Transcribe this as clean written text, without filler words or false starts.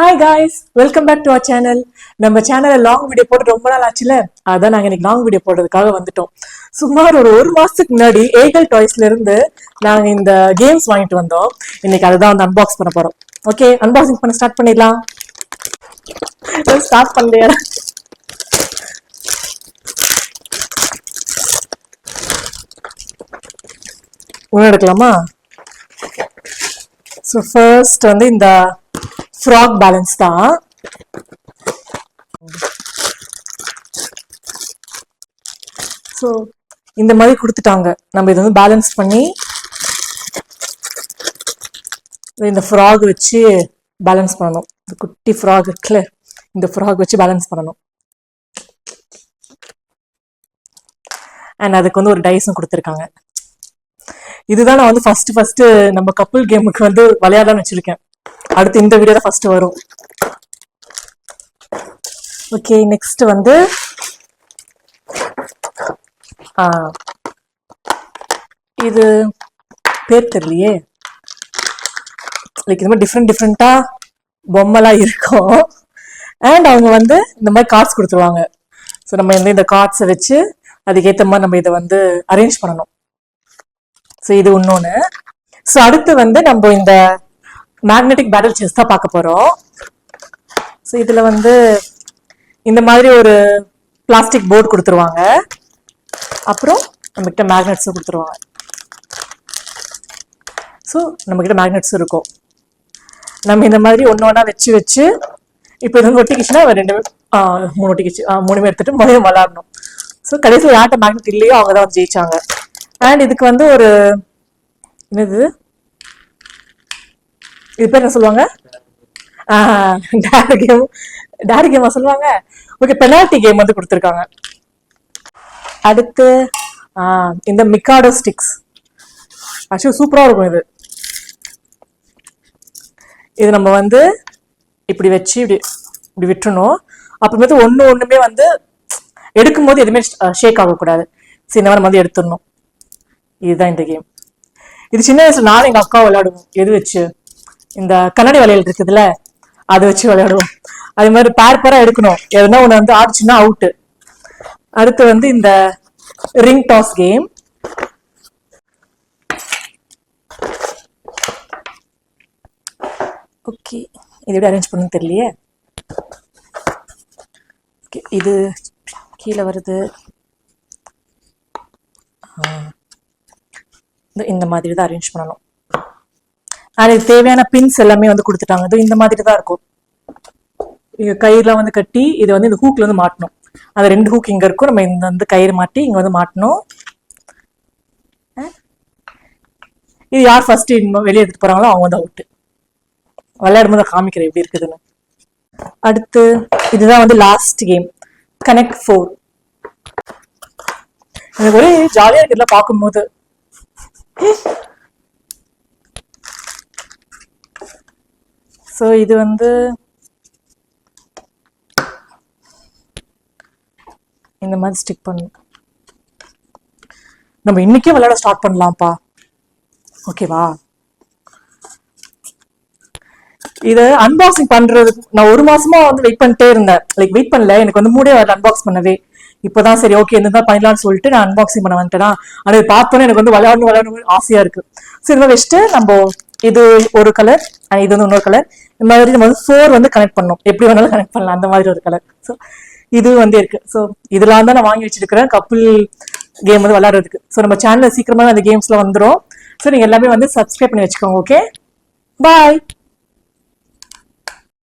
Hi guys, welcome back to our channel. நம்ம சேனல்ல long video போட்டு ரொம்ப நாள் ஆச்சுல, அதான் நாங்க இன்னைக்கு லாங் வீடியோ போடுறதுக்காக வந்துட்டோம். சுமார் ஒரு மாசத்துக்கு முன்னாடி ஏகல் டாய்ஸ்ல இருந்து நாங்க இந்த கேம்ஸ் வாங்கிட்டு வந்தோம். இன்னைக்கு அதுதான் வந்து அன்பாக்ஸ் பண்ண போறோம். ஓகே, அன்பாக்சிங் பண்ண ஸ்டார்ட் பண்ணிடலாம். ஸ்டார்ட் பண்ணலையா? ஒன்று எடுக்கலாமா? ஸோ ஃபர்ஸ்ட் வந்து இந்த ஃப்ராக் பேலன்ஸ் தான். ஸோ இந்த மாதிரி கொடுத்துட்டாங்க. நம்ம இதை வந்து பேலன்ஸ் பண்ணி இந்த ஃப்ராக் வச்சு பேலன்ஸ் பண்ணணும். இந்த குட்டி ஃப்ராக் இருக்குல்ல, இந்த ஃப்ராக் வச்சு பேலன்ஸ் பண்ணணும். அண்ட் அதுக்கு வந்து ஒரு டைஸும் கொடுத்துருக்காங்க. இதுதான் நான் வந்து ஃபர்ஸ்ட் நம்ம கப்புள் கேமுக்கு வந்து விளையாடலாம்னு வச்சிருக்கேன். அடுத்து இந்த வீடியோ தான் ஃபர்ஸ்ட் வரும். ஓகே, நெக்ஸ்ட் வந்து இது பேர் தெரியலையே. லைக் இது மாதிரி டிஃப்ரெண்டா பொம்மைலாம் இருக்கும். அண்ட் அவங்க வந்து இந்த மாதிரி கார்ட்ஸ் கொடுத்துருவாங்க. ஸோ நம்ம வந்து இந்த கார்ட்ஸை வச்சு அதுக்கேற்ற மாதிரி நம்ம இதை வந்து அரேஞ்ச் பண்ணணும். ஸோ இது இன்னொன்று. ஸோ அடுத்து வந்து நம்ம இந்த மேக்னெட்டிக் பேட்டில் செஸ் தான் பார்க்க போகிறோம். ஸோ இதில் வந்து இந்த மாதிரி ஒரு பிளாஸ்டிக் போர்டு கொடுத்துருவாங்க. அப்புறம் நம்மகிட்ட மேக்னெட்ஸும் கொடுத்துருவாங்க. ஸோ நம்மகிட்ட மேக்னெட்ஸும் இருக்கும். நம்ம இந்த மாதிரி ஒன்று ஒன்றா வச்சு இப்போ இது வந்து ஒட்டிக்கிச்சுன்னா மூணு ஒட்டிக்கிச்சு, மூணுமே எடுத்துட்டு முதல்ல விளாடணும். ஸோ கடைசியில் யார்கிட்ட மேக்னெட் இல்லையோ அவங்க தான் வந்து ஜெயிச்சாங்க. அண்ட் இதுக்கு வந்து ஒரு என்னது, இது பேர் என்ன சொல்லுவாங்க? டேரி கேமா சொல்லுவாங்க. ஓகே, பெனால்டி கேம் வந்து கொடுத்துருக்காங்க. அடுத்து இந்த மிக்காடோ ஸ்டிக்ஸ். ஆக்சுவலி சூப்பரா இருக்கும் இது. இது நம்ம வந்து இப்படி வச்சு இப்படி விட்டுறணும். அப்புறமேட்டு ஒண்ணுமே வந்து எடுக்கும் போது எதுவுமே ஷேக் ஆகக்கூடாது. சரி, இந்த மாதிரி வந்து எடுத்துடணும். இதுதான் இந்த கேம். இது சின்ன வயசுல நானும் எங்க அக்கா விளையாடுவோம். எது வச்சு, இந்த கண்ணாடி வளையல் இருக்குதுல்ல, அதை வச்சு விளையாடுவோம். அதே மாதிரி பேரா எடுக்கணும். எதுனா ஒண்ணு வந்து ஆடுச்சுன்னா அவுட்டு. அடுத்து வந்து இந்த ரிங் டாஸ் கேம். ஓகே, இது எப்படி அரேஞ்ச் பண்ணு தெரியலையே. ஓகே, இது கீழே வருது. இந்த மாதிரி தான் அரேஞ்ச் பண்ணணும். அதுக்கு தேவையான பின்ஸ் எல்லாமே வந்து கொடுத்துட்டாங்க. இது இந்த மாதிரி தான் இருக்கும். இங்க கயிறுலாம் வந்து கட்டி இது வந்து இந்த ஹூக்ல வந்து மாட்டணும். அந்த 2 ஹூக் இங்க இருக்கும். நம்ம இந்த வந்து கயிறு மாட்டி இங்க வந்து மாட்டணும். இது யார் ஃபர்ஸ்ட் வெளியே எடுத்துட்டு போறாங்களோ அவங்க வந்து அவுட்டு. விளையாடும் போது காமிக்கிறேன் எப்படி இருக்குதுன்னு. அடுத்து இதுதான் வந்து லாஸ்ட் கேம், கனெக்ட் 4. எனக்கு ஒரே ஜாலியா இருக்குதுல பார்க்கும்போது. ஸோ இது வந்து இந்த மாதிரி ஸ்டிக் பண்ணணும். நம்ம இன்னைக்கே விளையாட ஸ்டார்ட் பண்ணலாம்ப்பா. ஓகேவா? இது அன்பாக்சிங் பண்றதுக்கு நான் ஒரு மாசமா வந்து வெயிட் பண்ணிட்டே இருந்தேன். லைக் வெயிட் பண்ணல, எனக்கு வந்து மூடே வரல அன்பாக்ஸ் பண்ணவே. இப்போதான் சரி ஓகே என்னதான் பண்ணலாம்னு சொல்லிட்டு நான் அன்பாக்சிங் பண்ண வந்துட்டேனா. ஆனா இது பார்த்தோன்னே எனக்கு வந்து விளையாடணும் ஆசையா இருக்கு. சரி, இதை வச்சுட்டு நம்ம இது ஒரு கலர், இது வந்து இன்னொரு கலர், இந்த மாதிரி நம்ம வந்து 4 வந்து கனெக்ட் பண்ணோம். எப்படி வேணாலும் கனெக்ட் பண்ணலாம், அந்த மாதிரி ஒரு கலர். ஸோ இது வந்து இருக்கு. ஸோ இதெல்லாம் தான் நான் வாங்கி வச்சிருக்கிறேன் கப்புள் கேம் வந்து விளையாடுறதுக்கு. ஸோ நம்ம சேனல்ல சீக்கிரமா அந்த கேம்ஸ்ல வந்துடும். ஸோ நீங்க எல்லாமே வந்து சப்ஸ்கிரைப் பண்ணி வச்சுக்கோங்க. ஓகே, பாய்.